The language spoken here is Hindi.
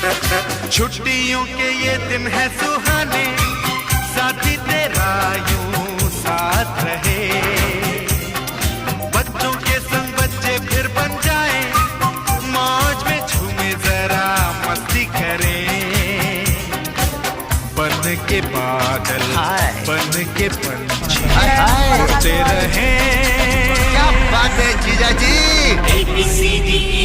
छुट्टियों के ये दिन है सुहाने, साथी तेरा यूं साथ रहे। बच्चों के संग बच्चे फिर बन जाए, मौज में झूमे जरा मस्ती करें। बन के बादल बन के पंछी उड़ते रहे। क्या बात है जीजा जी। ABCDEFGHI